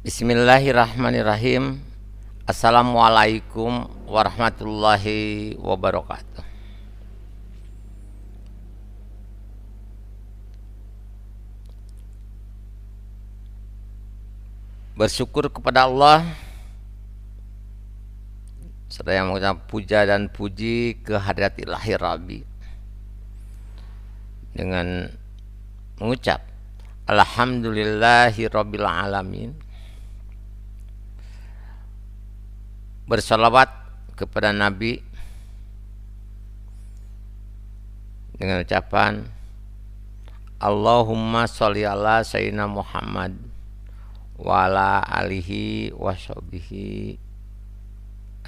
Bismillahirrahmanirrahim. Assalamualaikum warahmatullahi wabarakatuh. Bersyukur kepada Allah serta yang mengucap puja dan puji kehadirat Ilahi Rabbi dengan mengucap Alhamdulillahi Rabbil Alamin. Bersalawat kepada Nabi dengan ucapan Allahumma sholli ala sayyidina Muhammad wa ala alihi wa sahbihi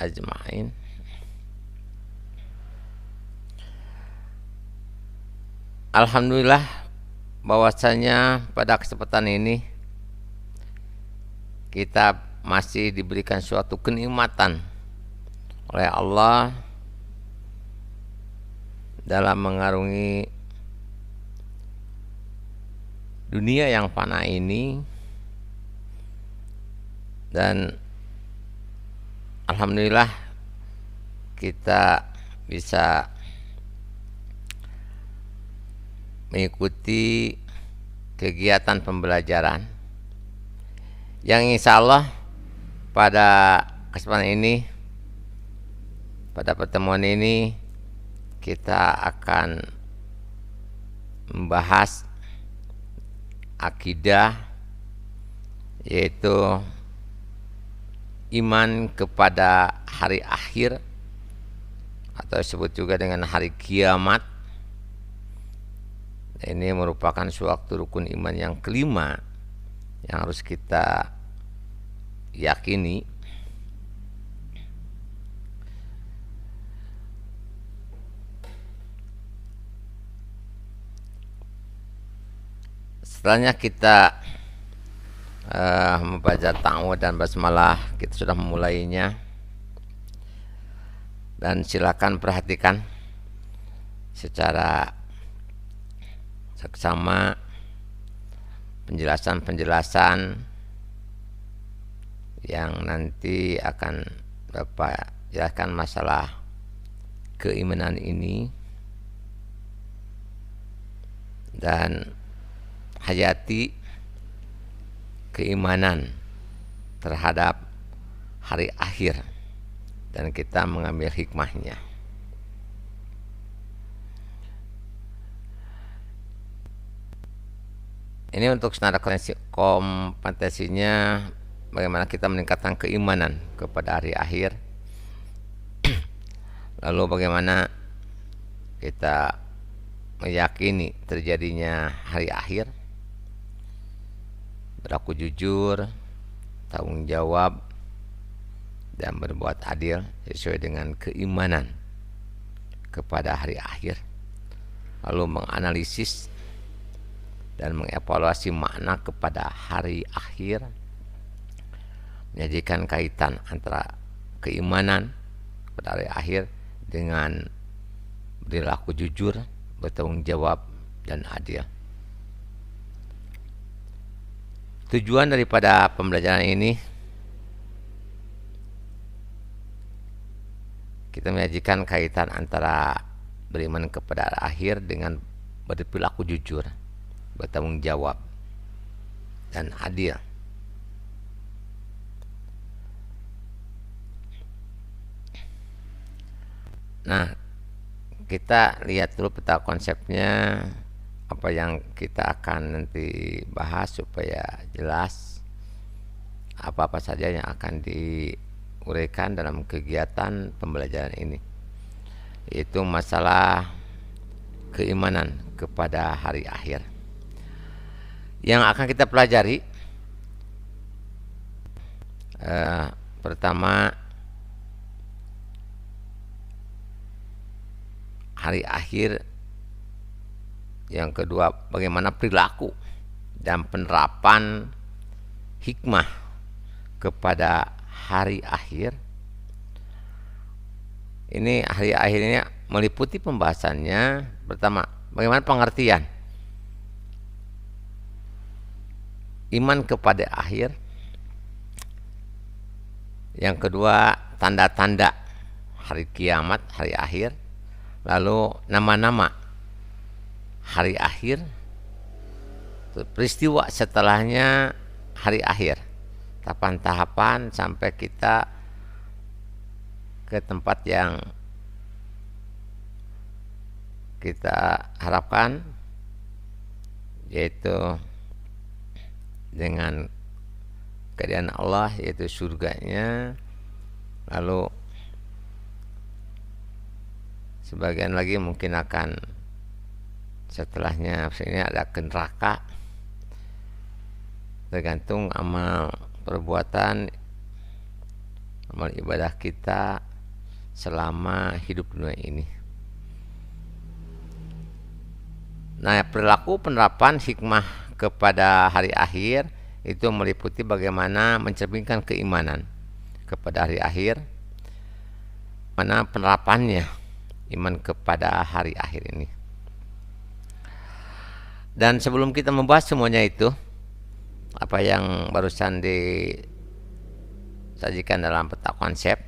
ajma'in. Alhamdulillah bahwasanya pada kesempatan ini kita masih diberikan suatu kenikmatan oleh Allah dalam mengarungi dunia yang fana ini, dan alhamdulillah kita bisa mengikuti kegiatan pembelajaran yang insya Allah pada kesempatan ini, pada pertemuan ini kita akan membahas akidah, yaitu iman kepada hari akhir atau disebut juga dengan hari kiamat. Ini merupakan suatu rukun iman yang kelima yang harus kita yakini. Setelahnya kita membaca ta'awudz dan basmalah. Kita sudah memulainya, dan silakan perhatikan secara seksama penjelasan-penjelasan yang nanti akan Bapak jelaskan masalah keimanan ini, dan hayati keimanan terhadap hari akhir, dan kita mengambil hikmahnya. Ini untuk standar kompetensinya, bagaimana kita meningkatkan keimanan kepada hari akhir. Lalu bagaimana kita meyakini terjadinya hari akhir, berlaku jujur, tanggung jawab, dan berbuat adil sesuai dengan keimanan kepada hari akhir. Lalu menganalisis dan mengevaluasi makna kepada hari akhir, menyajikan kaitan antara keimanan kepada hari akhir dengan berlaku jujur, bertanggung jawab, dan adil. Tujuan daripada pembelajaran ini, kita menyajikan kaitan antara beriman kepada hari akhir dengan berperilaku jujur, bertanggung jawab, dan adil. Nah, kita lihat dulu peta konsepnya, apa yang kita akan nanti bahas supaya jelas apa-apa saja yang akan diuraikan dalam kegiatan pembelajaran ini, yaitu masalah keimanan kepada hari akhir. Yang akan kita pelajari pertama, hari akhir. Yang kedua, bagaimana perilaku dan penerapan hikmah kepada hari akhir. Ini hari akhirnya meliputi pembahasannya. Pertama, bagaimana pengertian iman kepada akhir. Yang kedua, tanda-tanda hari kiamat, hari akhir. Lalu nama-nama hari akhir, peristiwa setelahnya hari akhir, tahapan-tahapan sampai kita ke tempat yang kita harapkan, yaitu dengan keadaan Allah, yaitu surganya. Lalu sebagian lagi mungkin akan setelahnya sini ada ke neraka, tergantung amal perbuatan, amal ibadah kita selama hidup dunia ini. Nah, perilaku penerapan hikmah kepada hari akhir itu meliputi bagaimana mencerminkan keimanan kepada hari akhir, mana penerapannya iman kepada hari akhir ini. Dan sebelum kita membahas semuanya itu, apa yang barusan disajikan dalam peta konsep,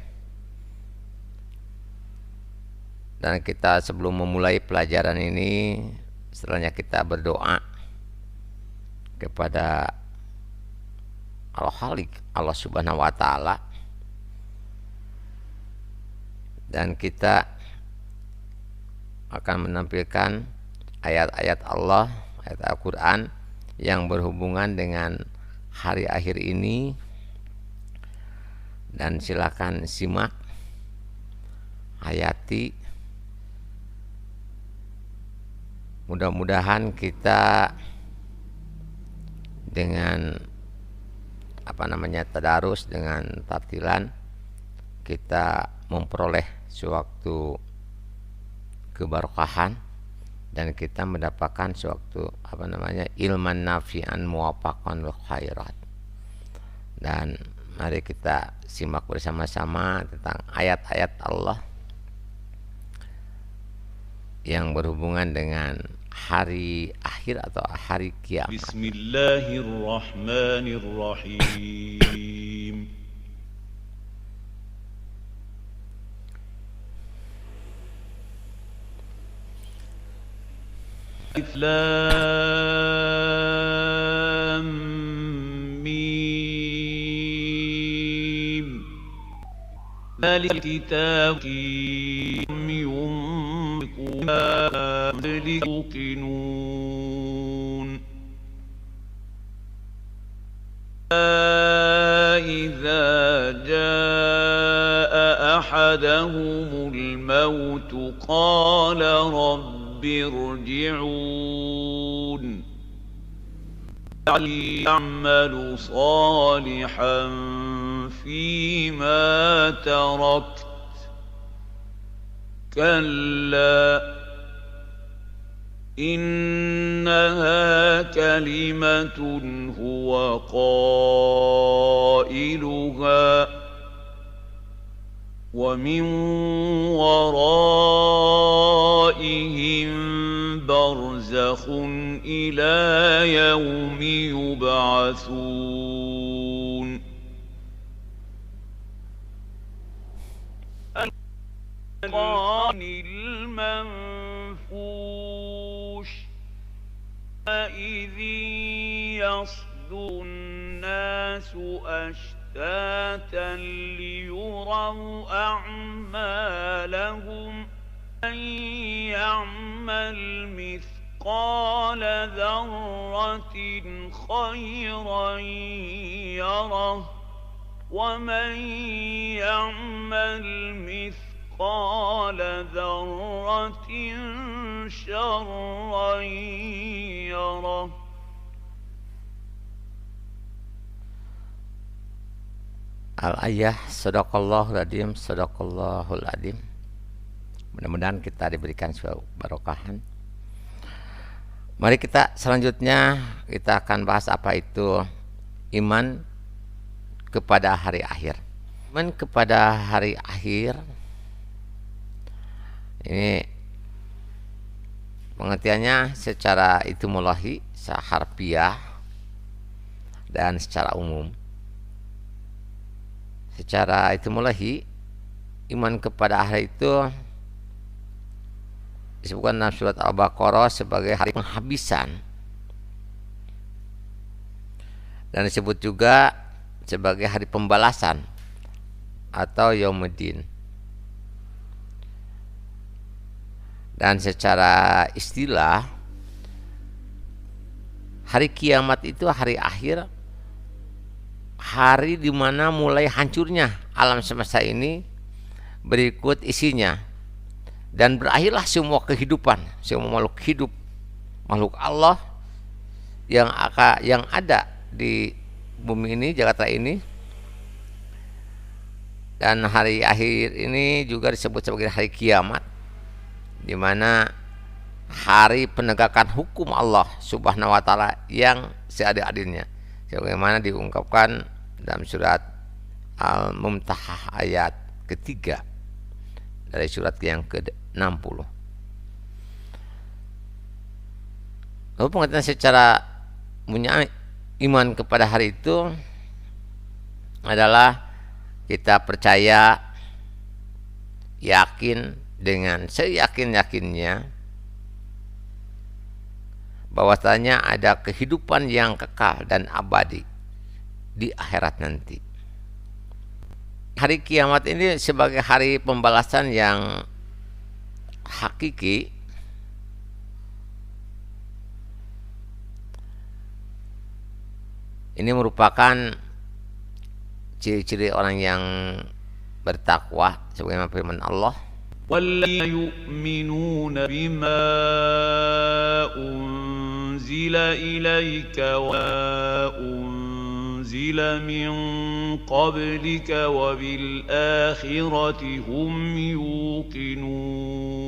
dan kita sebelum memulai pelajaran ini, setelahnya kita berdoa kepada Al-Khaliq, Allah Subhanahu wa Ta'ala, dan kita akan menampilkan ayat-ayat Allah, ayat Al-Quran yang berhubungan dengan hari akhir ini, dan silakan simak, hayati. Mudah-mudahan kita dengan tadarus, dengan tartilan, kita memperoleh suatu keberkahan dan kita mendapatkan suatu ilman nafi'an muwafaqan lil khairat. Dan mari kita simak bersama-sama tentang ayat-ayat Allah yang berhubungan dengan hari akhir atau hari kiamat. Bismillahirrahmanirrahim. Alif Lam Mim. Zalikal kitabu يوقنون إذا جاء أحدهم الموت قال رب ارجعون لعلي أعمل صالحا فيما تركت كلا إنها كلمة هو قائلها ومن ورائهم برزخ إلى يوم يبعثون. القرآن المنفوش إذ يصدر الناس أشتاتا ليروا أعمالهم من يعمل مثقال ذرة خيرا يره ومن يعمل مثقال ذرة شرا يره. Al-ayah, sadaqallahul adim, sadaqallahul adim. Mudah-mudahan kita diberikan suatu barokahan. Mari kita selanjutnya kita akan bahas apa itu iman kepada hari akhir. Iman kepada hari akhir ini pengertiannya secara etimologi, secara harfiah, dan secara umum. secara etimologi iman kepada akhir itu disebutkan dalam surat Al-Baqarah sebagai hari penghabisan, dan disebut juga sebagai hari pembalasan atau Yaumuddin. Dan secara istilah hari kiamat itu hari akhir, hari di mana mulai hancurnya alam semesta ini berikut isinya, dan berakhirlah semua kehidupan, semua makhluk hidup, makhluk Allah yang ada di bumi ini, jagat raya ini. Dan hari akhir ini juga disebut sebagai hari kiamat, di mana hari penegakan hukum Allah Subhanahu wa taala yang seadil-adilnya, sebagaimana diungkapkan dalam surat Al-Mumtahanah ayat ketiga dari surat yang ke-60. Lalu pengertian secara punya iman kepada hari itu adalah kita percaya, yakin dengan seyakin-yakinnya bahwasanya ada kehidupan yang kekal dan abadi di akhirat nanti. Hari kiamat ini sebagai hari pembalasan yang hakiki, ini merupakan ciri-ciri orang yang bertakwa sebagaimana firman Allah, وَالَّذِينَ يُؤْمِنُونَ بِمَا أُنزِلَ إِلَيْكَ وَمَا أُنزِلَ مِن قَبْلِكَ وَبِالْآخِرَةِ هُمْ يُوقِنُونَ.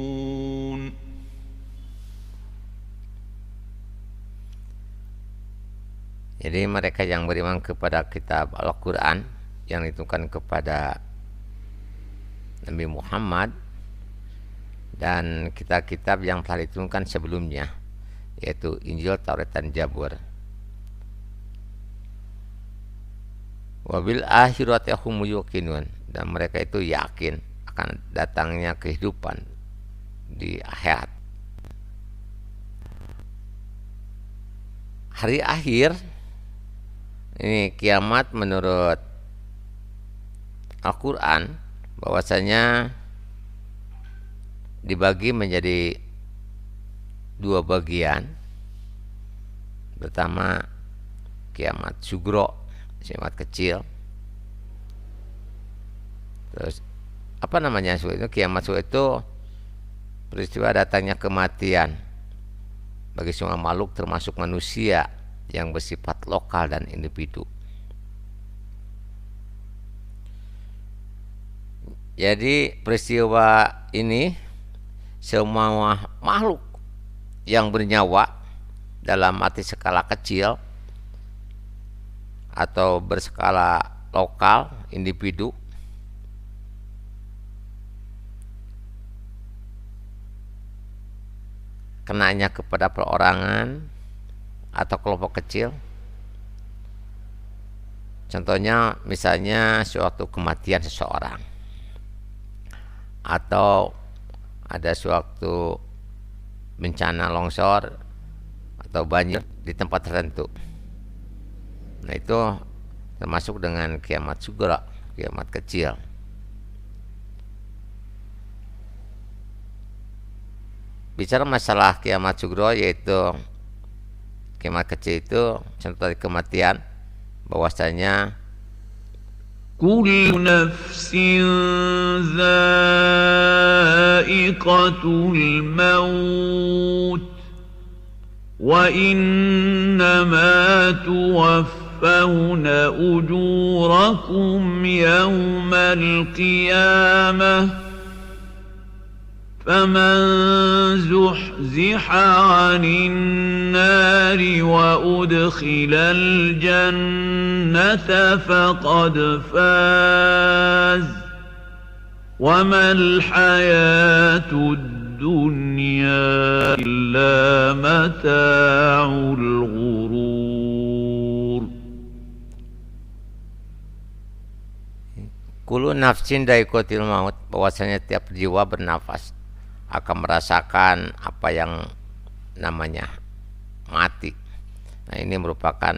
Jadi mereka yang beriman kepada kitab Al-Quran yang diturunkan kepada Nabi Muhammad dan kitab-kitab yang telah diturunkan sebelumnya, yaitu Injil, Taurat, dan Zabur. Wabil akhirati hum yuqinun, dan mereka itu yakin akan datangnya kehidupan di akhirat. Hari akhir ini kiamat menurut Al-Quran bahwasanya dibagi menjadi dua bagian. Pertama kiamat sugro, kiamat kecil. Terus apa namanya itu? Kiamat sugro itu peristiwa datangnya kematian bagi semua makhluk termasuk manusia yang bersifat lokal dan individu. Jadi peristiwa ini semua makhluk yang bernyawa dalam arti skala kecil atau berskala lokal individu kenanya kepada perorangan atau kelompok kecil. Contohnya misalnya suatu kematian seseorang, atau ada suatu bencana longsor atau banjir di tempat tertentu. Nah, itu termasuk dengan kiamat sugro, kiamat kecil. Bicara masalah kiamat sugro, yaitu kiamat kecil, itu contoh dari kematian, bahwasanya كل نفس ذائقة الموت وإنما توفون أجوركم يوم القيامة فمن زحزح عن النار وأدخل الجنة فقد فاز وما الحياة الدنيا إلا متاع الغرور. Kullu nafsin dha'iqatul maut, bahwasanya tiap jiwa bernafas akan merasakan apa yang namanya mati. Nah, ini merupakan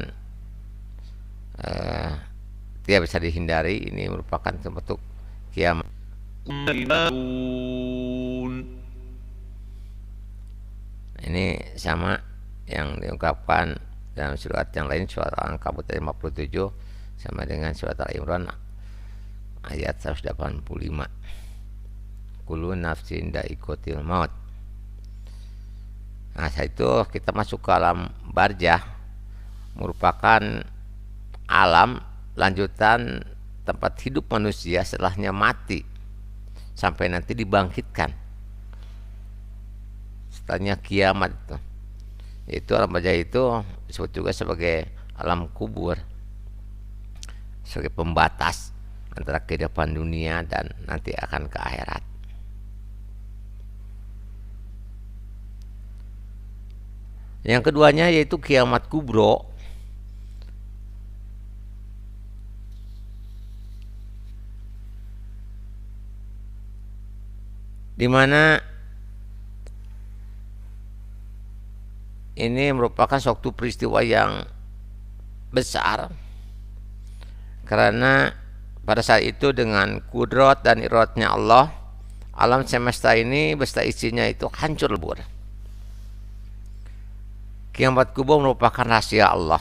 tidak bisa dihindari, ini merupakan bentuk kiamat. Ini sama yang diungkapkan dalam surat yang lain, surat Al-Ankabut ayat 57, sama dengan surat Al-Imran ayat 185. Kullu nafsin dha'iqatul maut. Nah, setelah itu kita masuk ke alam barzah, merupakan alam lanjutan tempat hidup manusia setelahnya mati sampai nanti dibangkitkan setelahnya kiamat itu. Itu alam barzah itu disebut juga sebagai alam kubur, sebagai pembatas antara kehidupan dunia dan nanti akan ke akhirat. Yang keduanya yaitu kiamat kubro, di mana ini merupakan suatu peristiwa yang besar, karena pada saat itu dengan kudrat dan iradnya Allah, alam semesta ini beserta isinya itu hancur lebur. Kiamat kubur merupakan rahasia Allah,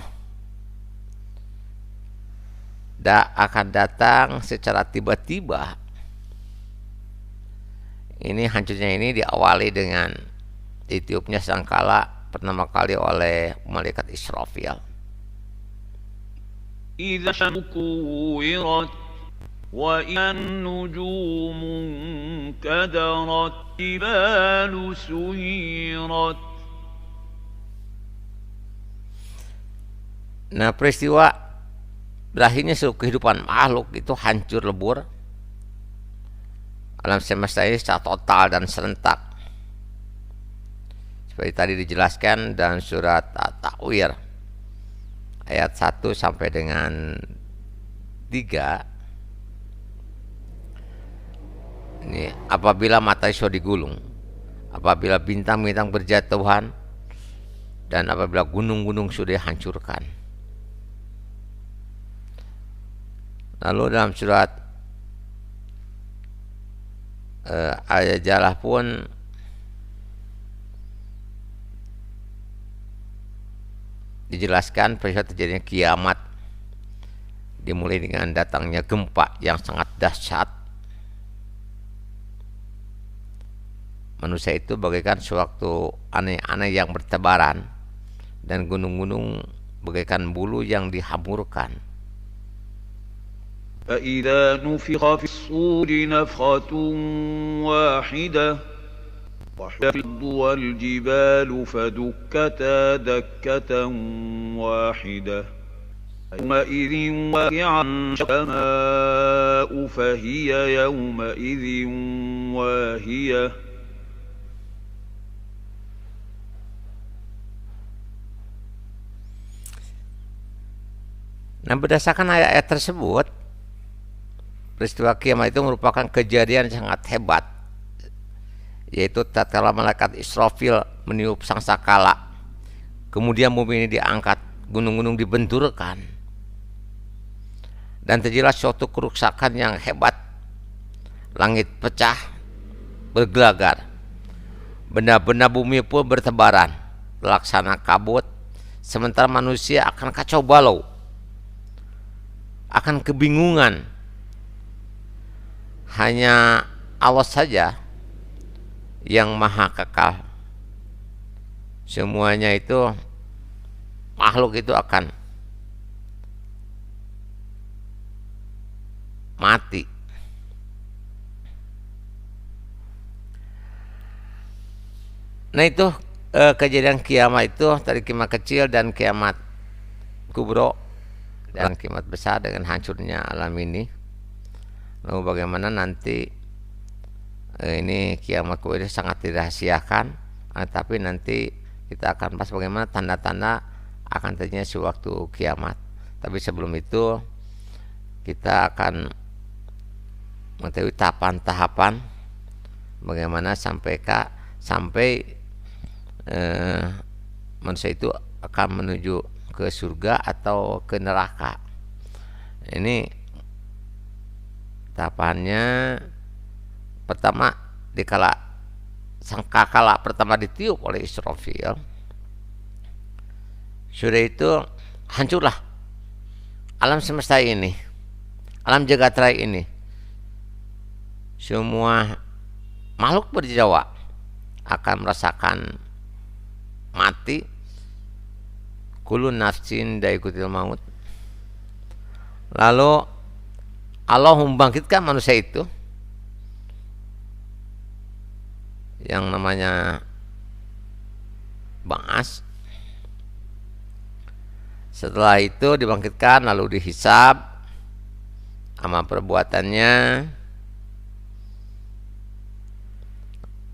akan datang secara tiba-tiba. Ini hancurnya ini diawali dengan ditiupnya sangkala pertama kali oleh malaikat Israfil. إذا الشمس كورت وإذا النجوم انكدرت الجبال سيرت. Nah, peristiwa berakhirnya seluruh kehidupan makhluk itu hancur lebur. Alam semesta ini secara total dan serentak, seperti tadi dijelaskan dalam surat At-Takwir ayat 1 sampai dengan 3. Ini apabila matahari sudah digulung, apabila bintang-bintang berjatuhan, dan apabila gunung-gunung sudah dihancurkan. Lalu dalam surat Al-Jalah pun dijelaskan peristiwa terjadinya kiamat dimulai dengan datangnya gempa yang sangat dahsyat. Manusia itu bagaikan suatu aneh-aneh yang bertebaran, dan gunung-gunung bagaikan bulu yang dihamburkan. فإذا نفخ في الصور نفخة واحدة وحشرت الأرض والجبال فدكتا دكة واحدة يومئذ واقعة السماء فهي يومئذ واهية. Nah, berdasarkan ayat-ayat tersebut, peristiwa kiamat itu merupakan kejadian yang sangat hebat, yaitu tatkala malaikat Israfil meniup sangkakala, kemudian bumi ini diangkat, gunung-gunung dibenturkan, dan terjadilah suatu kerusakan yang hebat. Langit pecah, bergelagar, benda-benda bumi pun bertebaran, laksana kabut, sementara manusia akan kacau balau, akan kebingungan. Hanya Allah saja yang maha kekal. Semuanya itu, makhluk itu akan mati. Nah, itu kejadian kiamat itu, tadi kiamat kecil dan kiamat kubro, dan kiamat besar dengan hancurnya alam ini. Lalu bagaimana nanti ini kiamat kubro sangat dirahasiakan, tapi nanti kita akan bahas bagaimana tanda-tanda akan terjadinya sewaktu kiamat. Tapi sebelum itu kita akan mengetahui tahapan-tahapan bagaimana sampai manusia itu akan menuju ke surga atau ke neraka. Ini tahapannya. Pertama, sangkakala pertama ditiup oleh Israfil, sudah itu hancurlah alam semesta ini, alam jagat raya ini. Semua makhluk berjiwa akan merasakan mati. Kullu nafsin dha'iqatul maut. Lalu Allah membangkitkan manusia itu yang namanya ba'ats. Setelah itu dibangkitkan, lalu dihisab amal perbuatannya.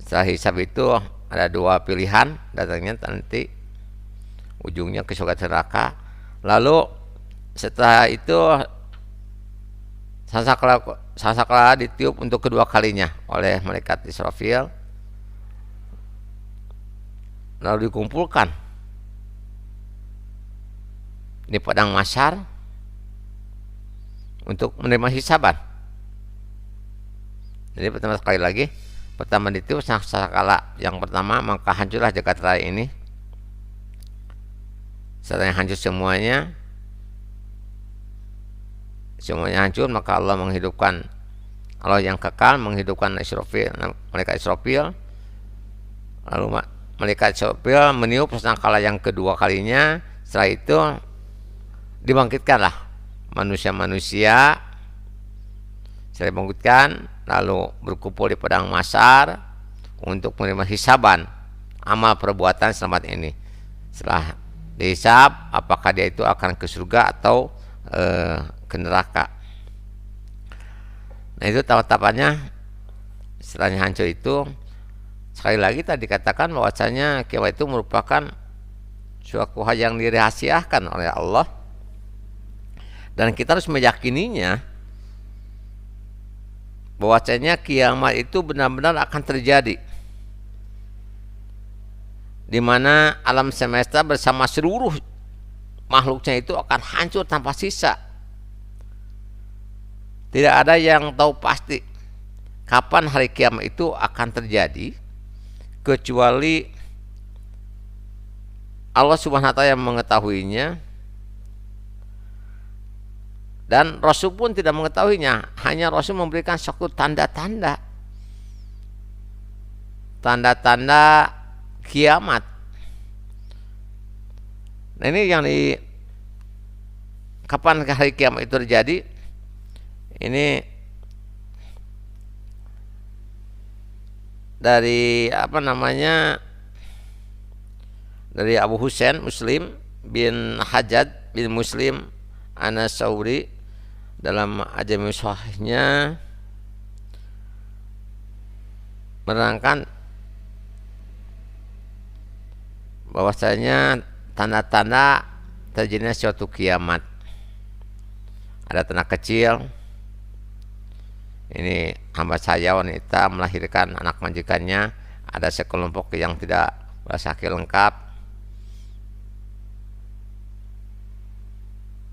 Setelah hisab itu ada dua pilihan, datangnya nanti ujungnya ke surga neraka. Lalu setelah itu sangkakala ditiup untuk kedua kalinya oleh malaikat Israfil, lalu dikumpulkan di padang mahsyar untuk menerima hisaban. Jadi pertama ditiup sangkakala yang pertama, maka hancurlah jagat raya ini. Setelah hancur semuanya hancur, maka Allah yang kekal menghidupkan malaikat Israfil. Lalu malaikat Israfil meniup sangkakala yang kedua kalinya. Setelah itu dibangkitkanlah manusia-manusia. Setelah dibangkitkan, lalu berkumpul di padang mahsyar untuk menerima hisaban amal perbuatan selamat ini. Setelah dihisab, apakah dia itu akan ke surga atau ke neraka. Nah, itu tahapannya. Setelahnya hancur itu, sekali lagi tadi katakan bahwasanya kiamat itu merupakan suatu hal yang dirahasiakan oleh Allah, dan kita harus meyakininya bahwasanya kiamat itu benar-benar akan terjadi, di mana alam semesta bersama seluruh makhluknya itu akan hancur tanpa sisa. Tidak ada yang tahu pasti kapan hari kiamat itu akan terjadi, kecuali Allah Subhanahu wa taala yang mengetahuinya, dan Rasul pun tidak mengetahuinya. Hanya Rasul memberikan suatu tanda-tanda kiamat. Nah, ini yang kapan hari kiamat itu terjadi? Ini dari dari Abu Husain Muslim bin Hajjaj bin Muslim An-Nasauri dalam Ajami Sahihnya menerangkan bahwasanya tanda-tanda terjadinya suatu kiamat. Ada tanda kecil. Ini hamba saya wanita melahirkan anak majikannya. Ada sekelompok yang tidak bersaksi lengkap,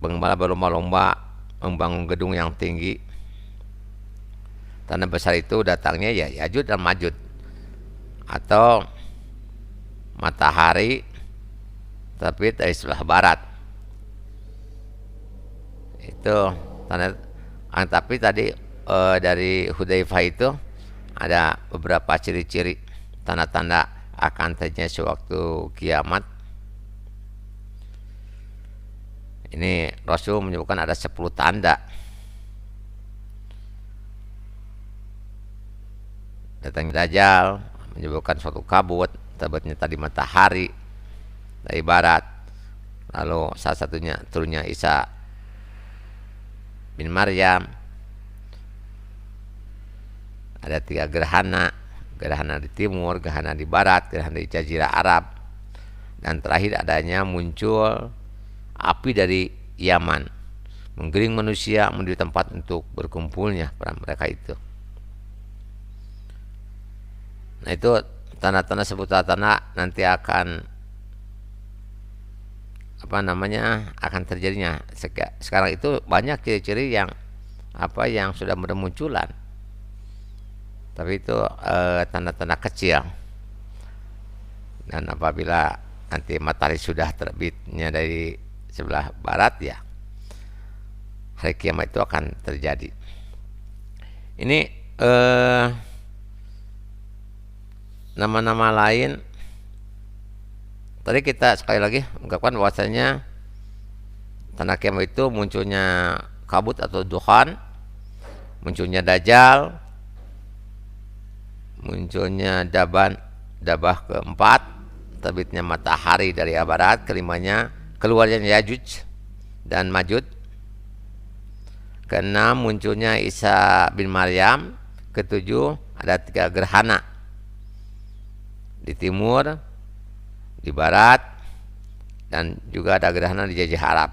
berlomba-lomba membangun gedung yang tinggi. Tanda besar itu datangnya ya Ya'juj dan Ma'juj, atau matahari tapi dari sebelah barat. Itu tanda. Tapi tadi dari Hudzaifah itu ada beberapa ciri-ciri tanda-tanda akan terjadinya sewaktu kiamat. Ini Rasul menyebutkan ada 10 tanda. Datangnya Dajjal, menyebutkan suatu kabut, terbitnya tadi matahari dari barat. Lalu salah satunya turunnya Isa bin Maryam. Ada 3 gerhana di timur, gerhana di barat, gerhana di Jazirah Arab, dan terakhir adanya muncul api dari Yaman. menggiring manusia menuju tempat untuk berkumpulnya para mereka itu. Nah itu tanda-tanda seputar tanda nanti akan apa namanya akan terjadinya. Sekarang itu banyak ciri-ciri yang yang sudah bermunculan, tapi itu tanda-tanda kecil. Dan apabila nanti matahari sudah terbitnya dari sebelah barat, ya hari kiamat itu akan terjadi. Ini nama-nama lain tadi kita sekali lagi ungkapkan bahwasanya tanda kiamat itu munculnya kabut atau dukhan, munculnya dajjal, munculnya dabah keempat, terbitnya matahari dari barat, kelimanya keluarnya Yajuj dan Majuj, keenam munculnya Isa bin Maryam, ketujuh ada 3 gerhana di timur, di barat, dan juga ada gerhana di Jazirah Arab.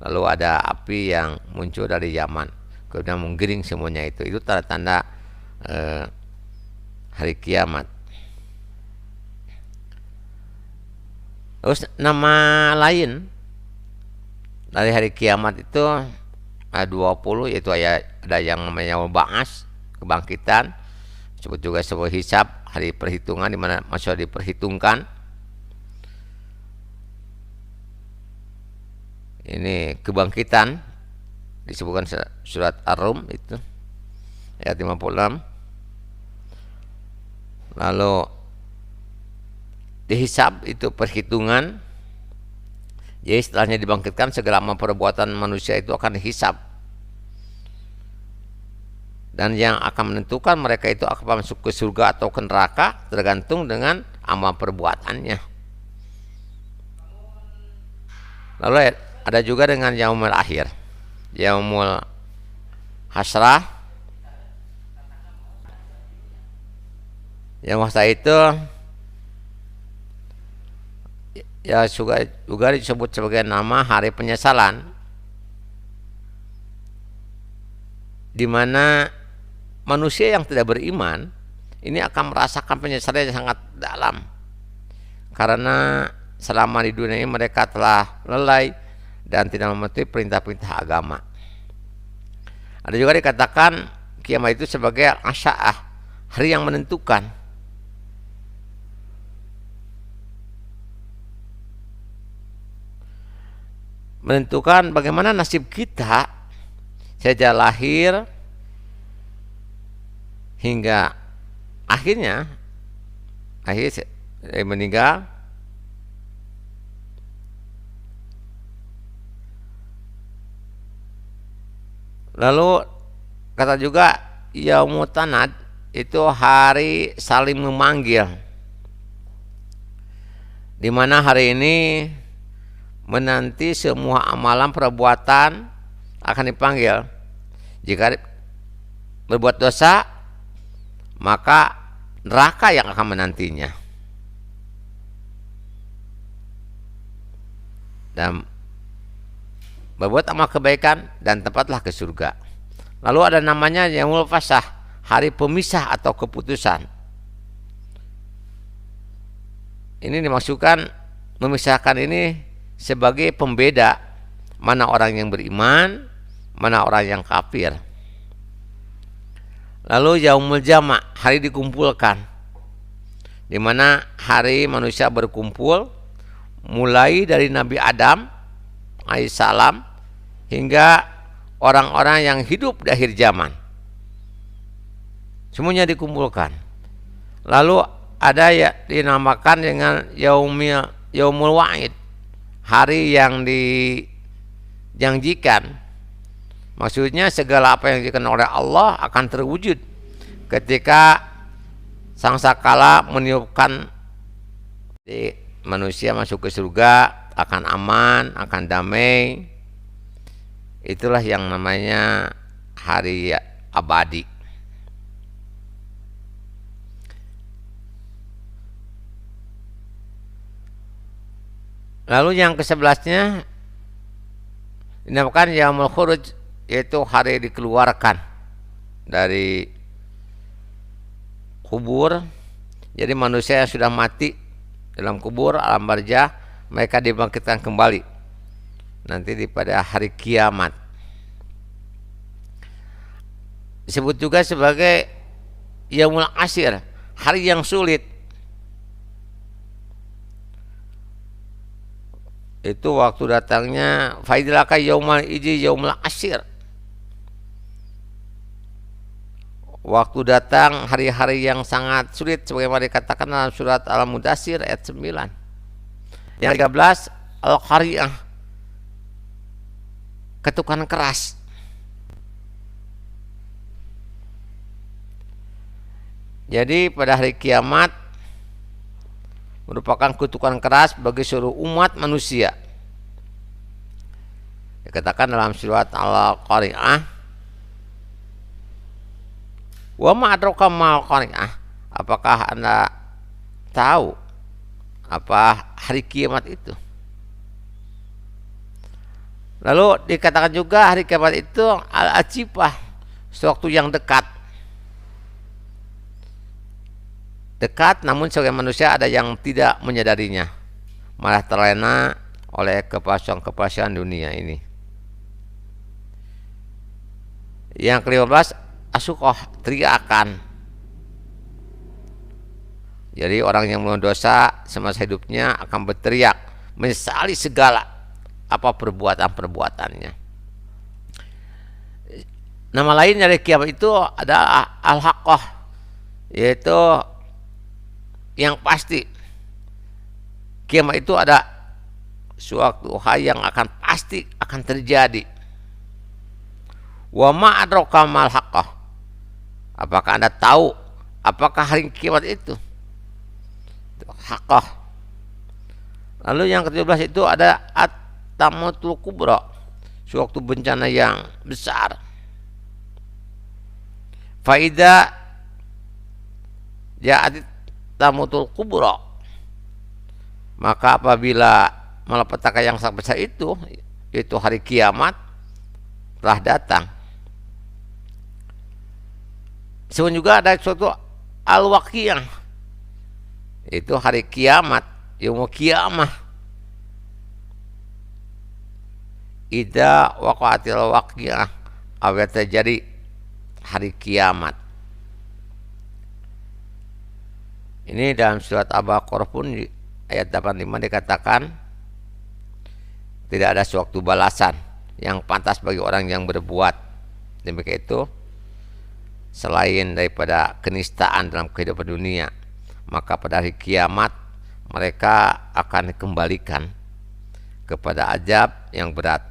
Lalu ada api yang muncul dari Yaman, kemudian menggiring semuanya itu. Itu tanda-tanda hari kiamat. Terus nama lain dari hari kiamat itu ada 20, yaitu ada yang namanya Ba'as, kebangkitan, disebut juga sebuah hisab, hari perhitungan di mana manusia diperhitungkan. Ini kebangkitan disebutkan surat Ar-Rum itu ayat 56. Lalu dihisab itu perhitungan. Jadi setelahnya dibangkitkan segala amal perbuatan manusia itu akan dihisab. Dan yang akan menentukan mereka itu akan masuk ke surga atau ke neraka tergantung dengan amal perbuatannya. Lalu ada juga dengan yaumul akhir, yaumul hasrah. Yang masa itu ya juga disebut sebagai nama hari penyesalan, di mana manusia yang tidak beriman ini akan merasakan penyesalan yang sangat dalam, karena selama di dunia ini mereka telah lalai dan tidak mematuhi perintah-perintah agama. Ada juga dikatakan kiamat itu sebagai asya'ah, hari yang menentukan. Menentukan bagaimana nasib kita sejak lahir hingga akhir meninggal. Lalu kata juga yaumut tanad itu hari saling memanggil, di mana hari ini menanti semua amalan perbuatan akan dipanggil. Jika berbuat dosa, maka neraka yang akan menantinya. Dan berbuat amal kebaikan dan tempatlah ke surga. Lalu ada namanya yaumul fasah, hari pemisah atau keputusan. Ini dimaksudkan memisahkan ini sebagai pembeda mana orang yang beriman, mana orang yang kafir. Lalu yaumul jama', hari dikumpulkan, di mana hari manusia berkumpul mulai dari Nabi Adam alaihissalam hingga orang-orang yang hidup di akhir zaman. Semuanya dikumpulkan. Lalu ada yang dinamakan dengan yaumul wa'id, hari yang dijanjikan. Maksudnya segala apa yang dijanjikan oleh Allah akan terwujud ketika sangkakala meniupkan di manusia masuk ke surga, akan aman, akan damai. Itulah yang namanya hari abadi. Lalu yang ke-11-nya Dinamakan yaumul khuruj, yaitu hari dikeluarkan dari kubur. Jadi manusia yang sudah mati dalam kubur alam barzah, mereka dibangkitkan kembali nanti pada hari kiamat. Disebut juga sebagai yaumul asir, hari yang sulit. Itu waktu datangnya faidlaka yaumal iji yaumul asir. Waktu datang hari-hari yang sangat sulit, sebagaimana dikatakan dalam surat Al-Mudaththir ayat 9. Yang 13 Al-Qari'ah, ketukan keras. Jadi pada hari kiamat merupakan kutukan keras bagi seluruh umat manusia. Dikatakan dalam surat Al-Qari'ah, wa ma adraka mal qari'ah, apakah Anda tahu apa hari kiamat itu? Lalu dikatakan juga hari kiamat itu al-ajibah, suatu yang dekat. Dekat, namun sebagai manusia ada yang tidak menyadarinya, malah terlena oleh kepalsuan dunia ini. Yang ke-15 asukoh, teriakan. Jadi orang yang melakukan dosa semasa hidupnya akan berteriak, menyesali segala apa perbuatannya. Nama lain dari kiamat itu adalah al-haqqah, yaitu yang pasti. Kiamat itu ada suatu hal yang akan pasti akan terjadi. Wa ma adraka mal haqqah, apakah Anda tahu apakah hari kiamat itu? Haqqah. Lalu yang ke-17 itu ada at-tamatul kubra, suatu bencana yang besar. Faida ja'at tamutul kubra, maka apabila malapetaka yang sangat besar itu, yaitu hari kiamat, telah datang. Sebelum juga ada suatu al-waqiyah, itu hari kiamat, yaumul qiyamah. Idza waqa'atil waqiyah, apabila terjadi hari kiamat. Ini dalam surat Al-Baqarah pun di ayat 85 dikatakan tidak ada suatu balasan yang pantas bagi orang yang berbuat demikian itu selain daripada kenistaan dalam kehidupan dunia. Maka pada hari kiamat mereka akan dikembalikan kepada azab yang berat,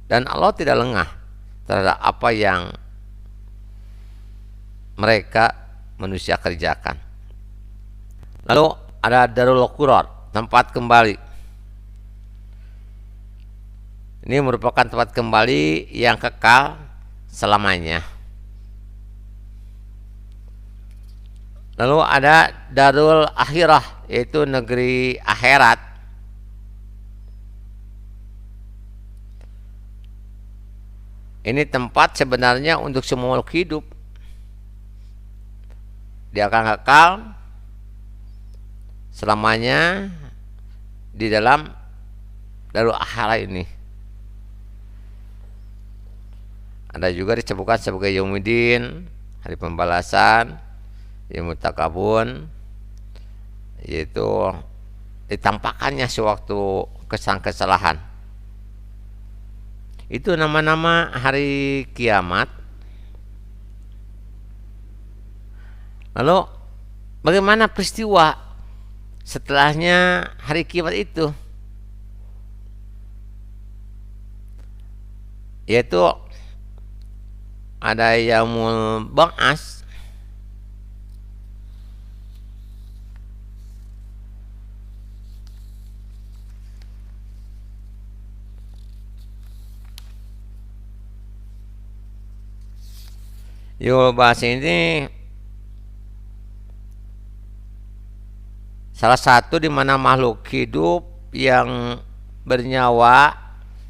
dan Allah tidak lengah terhadap apa yang mereka manusia kerjakan. Lalu ada darul qurar, tempat kembali. Ini merupakan tempat kembali yang kekal selamanya. Lalu ada darul akhirah, yaitu negeri akhirat. Ini tempat sebenarnya untuk semua makhluk hidup. Dia akan kekal selamanya di dalam darul akhirat ini. Ada juga disebutkan sebagai Yaumuddin, hari pembalasan, yaumut takabun, yaitu ditampakkannya sewaktu kesalahan. Itu nama-nama hari kiamat. Lalu bagaimana peristiwa setelahnya hari kiamat itu? Yaitu ada yaumul ba'ats. Yaumul ba'ats ini salah satu di mana makhluk hidup yang bernyawa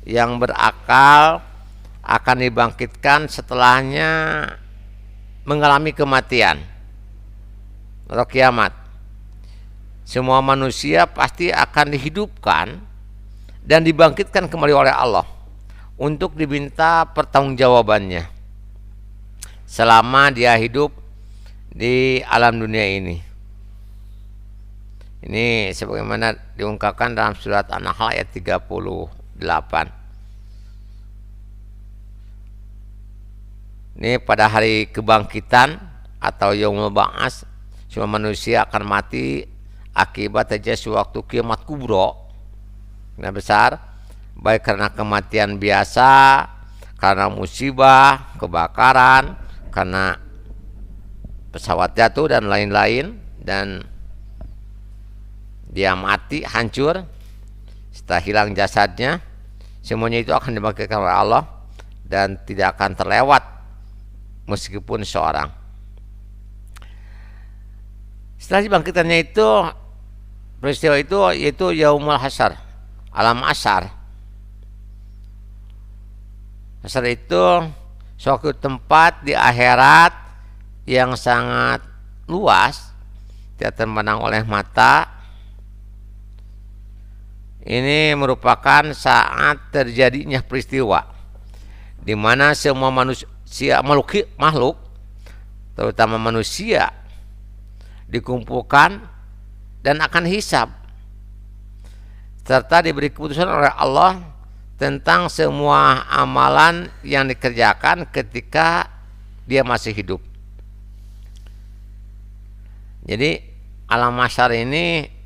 yang berakal akan dibangkitkan setelahnya mengalami kematian atau kiamat. Semua manusia pasti akan dihidupkan dan dibangkitkan kembali oleh Allah untuk diminta pertanggungjawabannya selama dia hidup di alam dunia ini. Ini sebagaimana diungkapkan dalam surat An-Nahl ayat 38. Ini pada hari kebangkitan atau yaumul ba'ats, semua manusia akan mati akibat aja sewaktu kiamat kubro, yang besar, baik karena kematian biasa, karena musibah, kebakaran, karena pesawat jatuh dan lain-lain, dan dia mati, hancur setelah hilang jasadnya. Semuanya itu akan dibangkitkan oleh Allah dan tidak akan terlewat meskipun seorang. Setelah dibangkitannya itu, peristiwa itu yaitu yaumul hasyar, alam asyar. Hasyar itu suatu tempat di akhirat yang sangat luas, tidak terpandang oleh mata. Ini merupakan saat terjadinya peristiwa di mana semua manusia, makhluk terutama manusia, dikumpulkan dan akan hisab serta diberi keputusan oleh Allah tentang semua amalan yang dikerjakan ketika dia masih hidup. Jadi alam mahsyar ini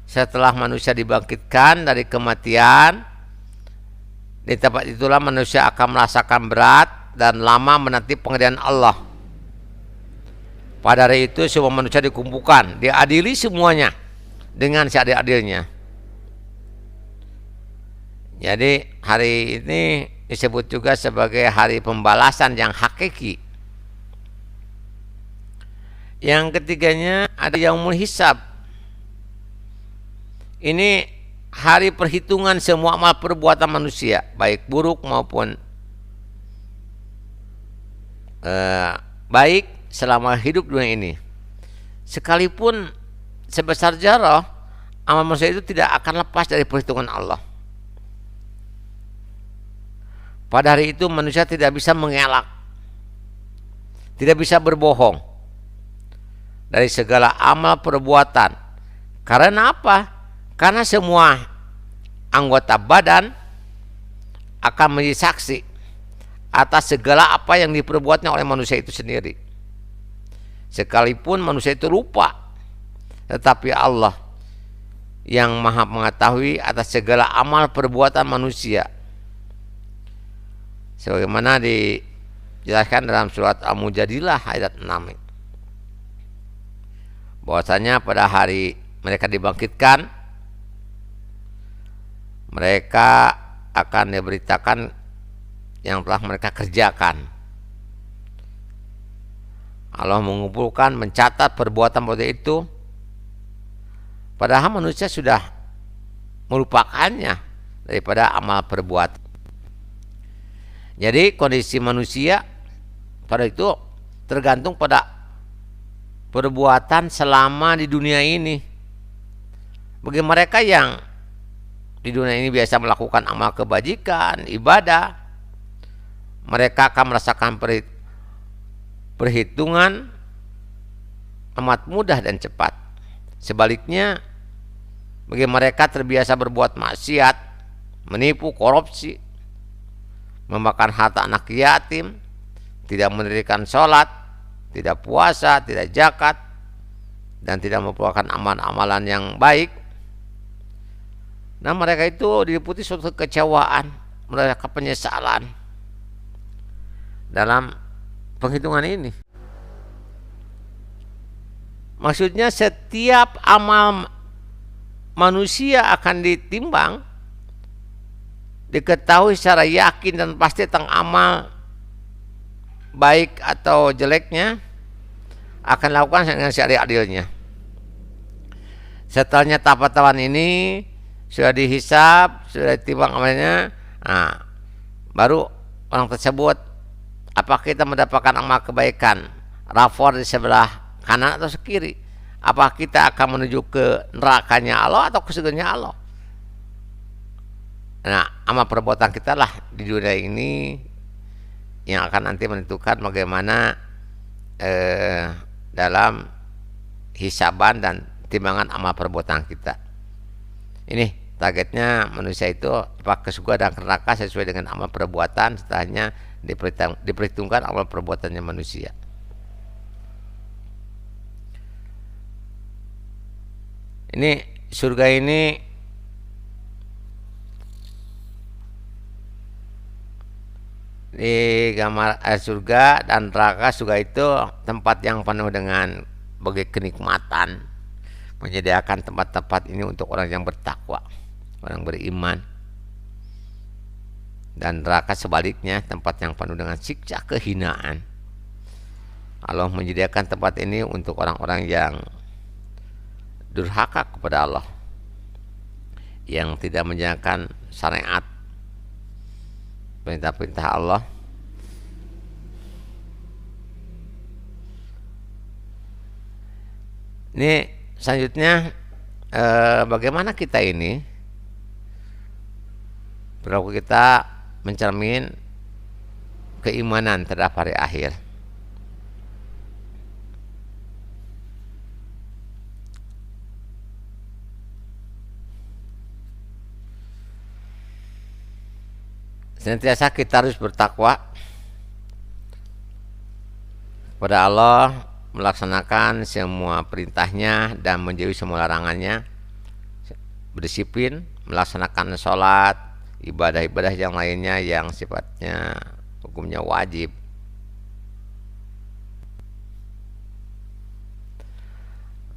setelah manusia dibangkitkan dari kematian, di tempat itulah manusia akan merasakan berat dan lama menanti pengadilan Allah. Pada hari itu semua manusia dikumpulkan, diadili semuanya dengan seadil-adilnya. Jadi hari ini disebut juga sebagai hari pembalasan yang hakiki. Yang ketiganya ada yaumul hisab. Ini hari perhitungan semua amal perbuatan manusia, baik buruk maupun baik selama hidup dunia ini. Sekalipun sebesar zarah, amal manusia itu tidak akan lepas dari perhitungan Allah. Pada hari itu manusia tidak bisa mengelak, tidak bisa berbohong dari segala amal perbuatan. Karena apa? Karena semua anggota badan akan menjadi saksi atas segala apa yang diperbuatnya oleh manusia itu sendiri. Sekalipun manusia itu lupa, tetapi Allah yang maha mengetahui atas segala amal perbuatan manusia. Sebagaimana dijelaskan dalam surat Al-Mujadilah ayat 6. Bahwasanya pada hari mereka dibangkitkan, mereka akan diberitakan yang telah mereka kerjakan. Allah mengumpulkan, mencatat perbuatan-perbuatan itu, padahal manusia sudah melupakannya daripada amal perbuatan. Jadi kondisi manusia pada itu tergantung pada perbuatan selama di dunia ini. Bagi mereka yang di dunia ini biasa melakukan amal kebajikan, ibadah, mereka akan merasakan perhitungan amat mudah dan cepat. Sebaliknya, bagi mereka terbiasa berbuat maksiat, menipu, korupsi, memakan harta anak yatim, tidak mendirikan sholat, tidak puasa, tidak zakat, dan tidak melakukan amalan-amalan yang baik. Nah, mereka itu diliputi suatu kekecewaan, mereka penyesalan dalam penghitungan ini. Maksudnya setiap amal manusia akan ditimbang, diketahui secara yakin dan pasti tentang amal baik atau jeleknya, akan lakukan dengan seadil-adilnya. Setelahnya tahapan ini sudah dihisab, sudah ditimbang amalnya, Nah, baru orang tersebut, apa kita mendapatkan amal kebaikan rapor di sebelah kanan atau kiri? Apa kita akan menuju ke nerakanya Allah atau ke surganya Allah? Nah, amal perbuatan kita lah di dunia ini yang akan nanti menentukan bagaimana dalam hisaban dan timbangan amal perbuatan kita. Ini targetnya manusia itu apakah ke surga dan ke neraka sesuai dengan amal perbuatan. Setelahnya diperhitungkan amal perbuatannya manusia. Ini surga ini di gambar surga dan neraka. Surga itu tempat yang penuh dengan berbagai kenikmatan, menyediakan tempat-tempat ini untuk orang yang bertakwa, orang beriman. Dan neraka sebaliknya, tempat yang penuh dengan siksa kehinaan. Allah menyediakan tempat ini untuk orang-orang yang durhaka kepada Allah, yang tidak menjalankan syariat, perintah-perintah Allah. Ini selanjutnya bagaimana kita ini perilaku kita mencermin keimanan terhadap hari akhir. Senantiasa kita harus bertakwa kepada Allah, melaksanakan semua perintahnya dan menjauhi semua larangannya, berdisiplin, melaksanakan sholat, ibadah-ibadah yang lainnya yang sifatnya hukumnya wajib.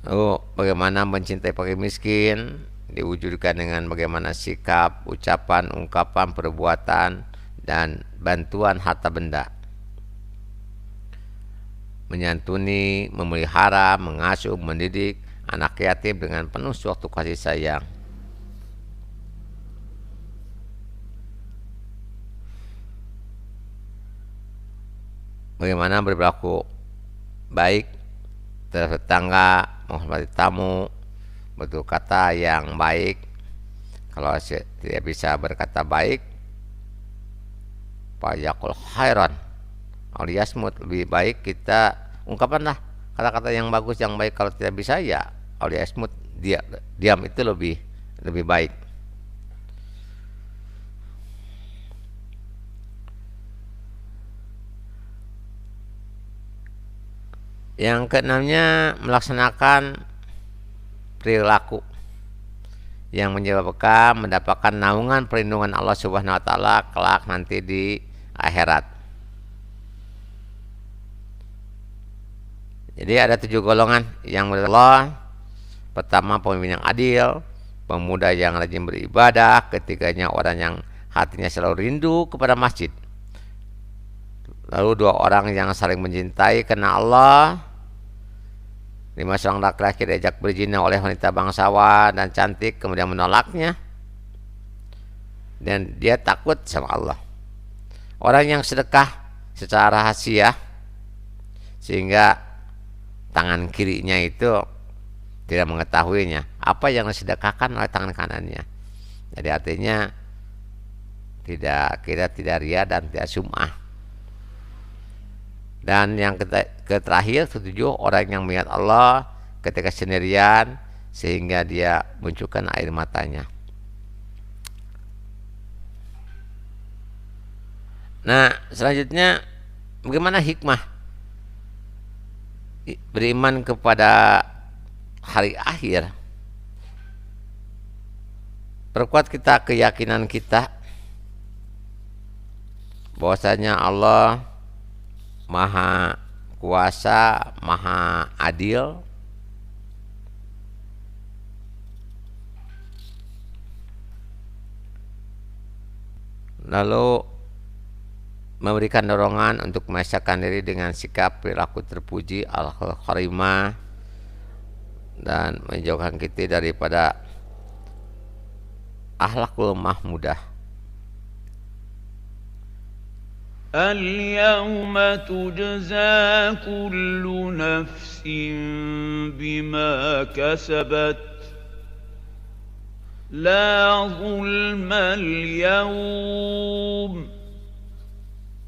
Lalu bagaimana mencintai fakir miskin diwujudkan dengan bagaimana sikap, ucapan, ungkapan, perbuatan, dan bantuan harta benda. Menyantuni, memelihara, mengasuh, mendidik anak yatim dengan penuh suatu kasih sayang. Bagaimana berperilaku baik terhadap tetangga, menghormati tamu, bertutur kata yang baik. Kalau tidak bisa berkata baik, fayaqul khairan Auliyasmut, lebih baik kita ungkapkanlah kata-kata yang bagus, yang baik. Kalau tidak bisa ya auliyasmut, diam itu lebih baik. Yang keenamnya, melaksanakan perilaku yang menyebabkan mendapatkan naungan perlindungan Allah Subhanahu wa taala kelak nanti di akhirat. Jadi ada 7 golongan yang menurut Allah. Pertama, pemimpin yang adil, pemuda yang rajin beribadah, ketiganya orang yang hatinya selalu rindu kepada masjid. Lalu 2 orang yang saling mencintai karena Allah. 5 seorang laki-laki diajak berzina oleh wanita bangsawan dan cantik, kemudian menolaknya, dan dia takut sama Allah. Orang yang sedekah secara rahasia sehingga tangan kirinya itu tidak mengetahuinya apa yang disedekahkan oleh tangan kanannya. Jadi artinya kita tidak ria dan tidak sum'ah. Dan yang terakhir, 7, orang yang mengingat Allah ketika sendirian sehingga dia munculkan air matanya. Nah, selanjutnya bagaimana hikmah beriman kepada hari akhir? Perkuat kita keyakinan kita bahwasanya Allah Maha Kuasa, Maha Adil, lalu memberikan dorongan untuk mengesahkan diri dengan sikap perilaku terpuji al-karimah, dan menjauhkan kita daripada akhlakul mahmudah. اليوم تجزى كل نفس بما كسبت لا ظلم اليوم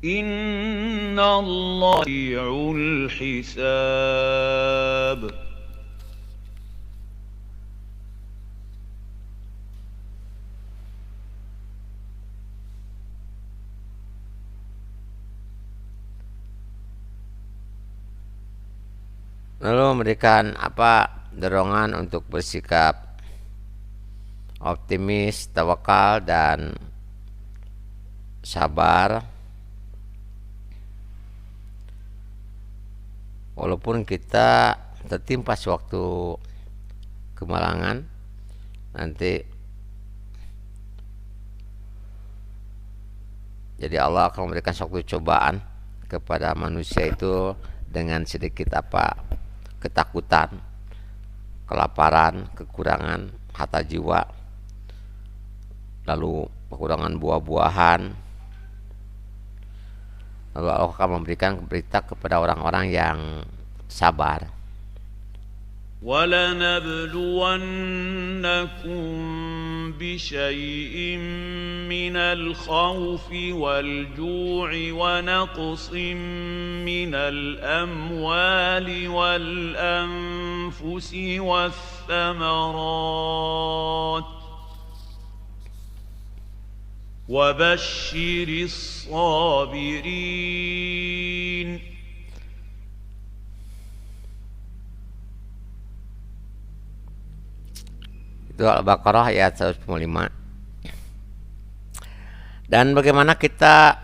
إن الله سريع الحساب. Lalu memberikan dorongan untuk bersikap optimis, tawakal dan sabar. Walaupun kita tertimpa suatu kemalangan, nanti jadi Allah akan memberikan suatu cobaan kepada manusia itu dengan sedikit ketakutan, kelaparan, kekurangan harta jiwa, lalu kekurangan buah-buahan. Lalu Allah akan memberikan berita kepada orang-orang yang sabar. وَلَنَبْلُوَنَّكُمْ بِشَيْءٍ مِّنَ الْخَوْفِ وَالْجُوعِ وَنَقْصٍ مِّنَ الْأَمْوَالِ وَالْأَنفُسِ وَالثَّمَرَاتِ وَبَشِّرِ الصَّابِرِينَ. Itu Al-Baqarah ayat 105. Dan bagaimana kita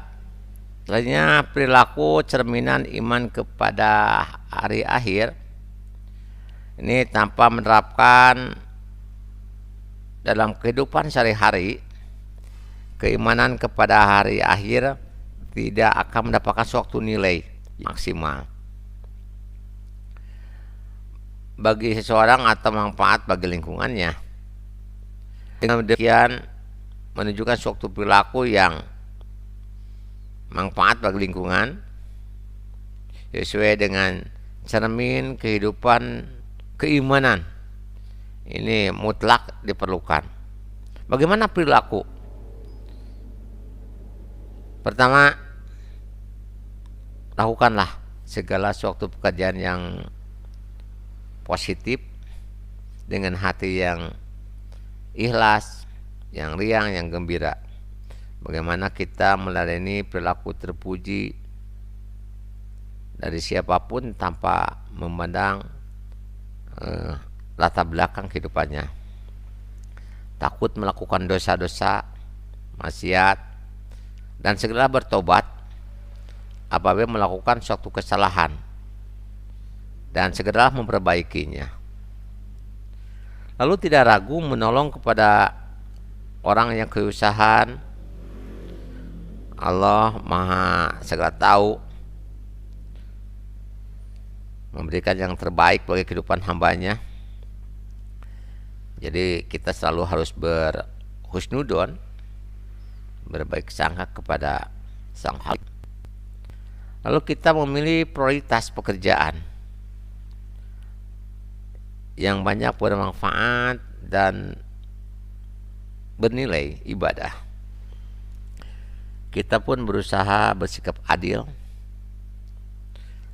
lainnya perilaku cerminan iman kepada hari akhir ini tanpa menerapkan dalam kehidupan sehari-hari. Keimanan kepada hari akhir tidak akan mendapatkan suatu nilai maksimal bagi seseorang atau manfaat bagi lingkungannya. Dengan demikian menunjukkan suatu perilaku yang manfaat bagi lingkungan sesuai dengan cermin kehidupan keimanan. Ini mutlak diperlukan. Bagaimana perilaku? Pertama, lakukanlah segala suatu pekerjaan yang positif dengan hati yang ikhlas, yang riang, yang gembira. Bagaimana kita meladeni perilaku terpuji dari siapapun tanpa memandang latar belakang kehidupannya. Takut melakukan dosa-dosa, maksiat, dan segera bertobat apabila melakukan suatu kesalahan dan segera memperbaikinya. Lalu tidak ragu menolong kepada orang yang keusahan. Allah Maha segala tahu, memberikan yang terbaik bagi kehidupan hambanya. Jadi kita selalu harus berhusnudon, berbaik sangka kepada Sang Khalik. Lalu kita memilih prioritas pekerjaan yang banyak bermanfaat dan bernilai ibadah. Kita pun berusaha bersikap adil.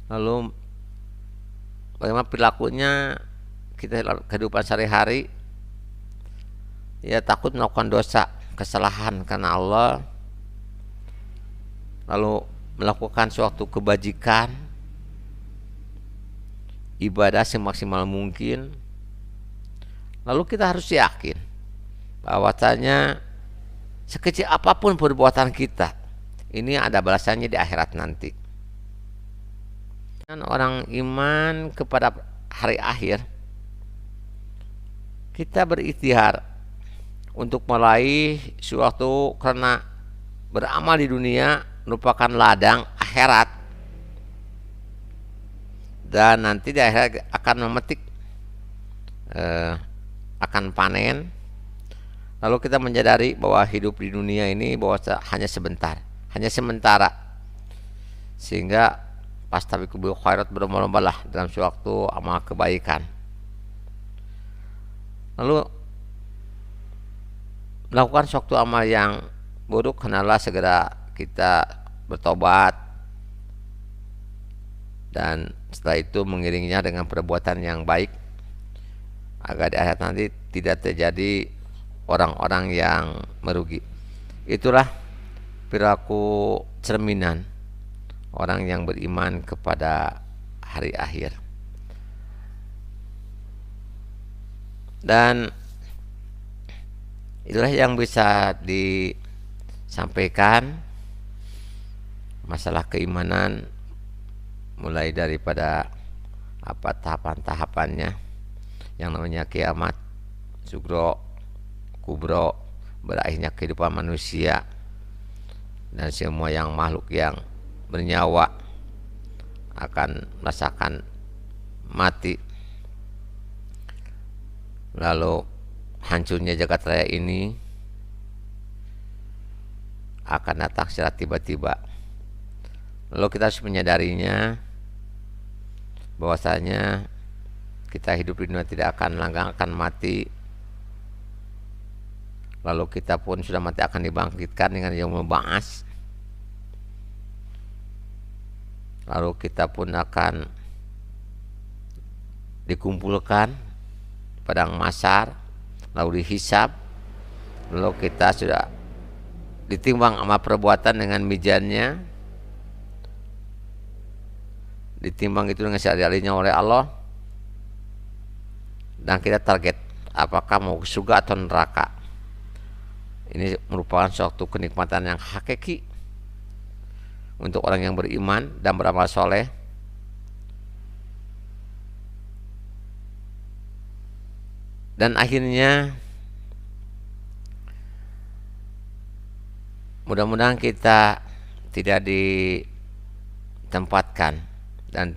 Lalu bagaimana perilakunya kita kehidupan sehari-hari? Ya, takut melakukan dosa, kesalahan karena Allah. Lalu melakukan suatu kebajikan, ibadah semaksimal mungkin. Lalu kita harus yakin bahwasanya sekecil apapun perbuatan kita, ini ada balasannya di akhirat nanti. Dan orang iman kepada hari akhir, kita berikhtiar untuk meraih suatu, karena beramal di dunia merupakan ladang akhirat, dan nanti di akhirat akan memetik, akan panen. Lalu kita menyadari bahwa hidup di dunia ini bahwa hanya sebentar, hanya sementara. Sehingga fastabiqul khairat, berlomba-lombalah dalam suatu amal kebaikan. Lalu melakukan suatu amal yang buruk, hendaklah segera kita bertobat, dan setelah itu mengiringinya dengan perbuatan yang baik agar di akhirat nanti tidak terjadi orang-orang yang merugi. Itulah perilaku cerminan orang yang beriman kepada hari akhir. Dan itulah yang bisa disampaikan masalah keimanan, mulai daripada tahapan-tahapannya yang namanya kiamat, sugro, kubro, berakhirnya kehidupan manusia dan semua yang makhluk yang bernyawa akan merasakan mati. Lalu hancurnya jagat raya ini akan datang secara tiba-tiba. Lalu kita harus menyadarinya bahwasanya kita hidup di dunia tidak akan langgang, akan mati. Lalu kita pun sudah mati akan dibangkitkan dengan yaumul ba'ats. Lalu kita pun akan dikumpulkan padang mahsyar, lalu dihisab. Lalu kita sudah ditimbang amal perbuatan dengan mizannya, ditimbang itu dengan seadil-adilnya oleh Allah, dan kita target apakah mau ke surga atau neraka. Ini merupakan suatu kenikmatan yang hakiki untuk orang yang beriman dan beramal soleh. Dan akhirnya mudah-mudahan kita tidak ditempatkan dan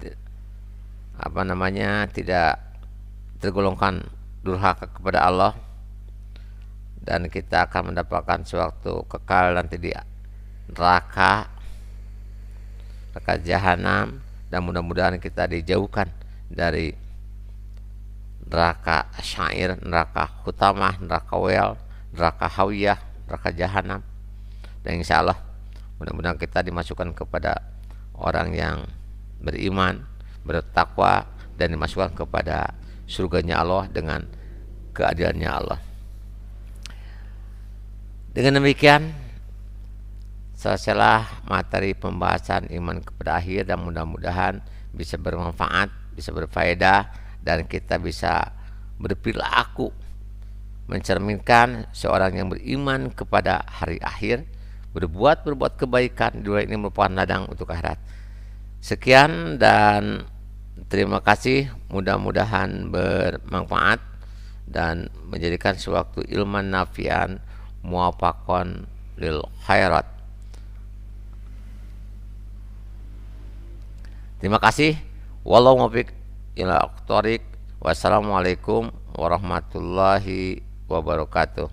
tidak tergolongkan durhaka kepada Allah, dan kita akan mendapatkan suatu kekal nanti di neraka jahanam, dan mudah-mudahan kita dijauhkan dari neraka syair, neraka hutamah, neraka wel, neraka hawiyah, neraka jahanam. Dan insya Allah mudah-mudahan kita dimasukkan kepada orang yang beriman, bertakwa, dan dimasukkan kepada surganya Allah dengan keadilannya Allah. Dengan demikian selesailah materi pembahasan iman kepada akhir, dan mudah-mudahan bisa bermanfaat, bisa berfaedah, dan kita bisa berperilaku mencerminkan seorang yang beriman kepada hari akhir, berbuat kebaikan. Dua ini merupakan ladang untuk akhirat. Sekian dan terima kasih, mudah-mudahan bermanfaat dan menjadikan suatu ilman nafian muwafaqan lil khairat. Terima kasih. Wallahu muwaffiq ila aqtarik. Wassalamualaikum warahmatullahi wabarakatuh.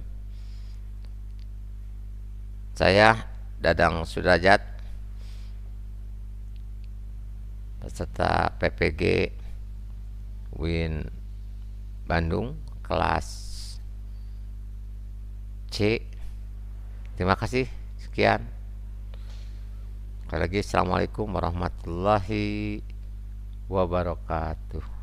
Saya Dadang Sudrajat, peserta PPG Win Bandung kelas C. Terima kasih. Sekian. Sekali lagi, assalamualaikum warahmatullahi wabarakatuh.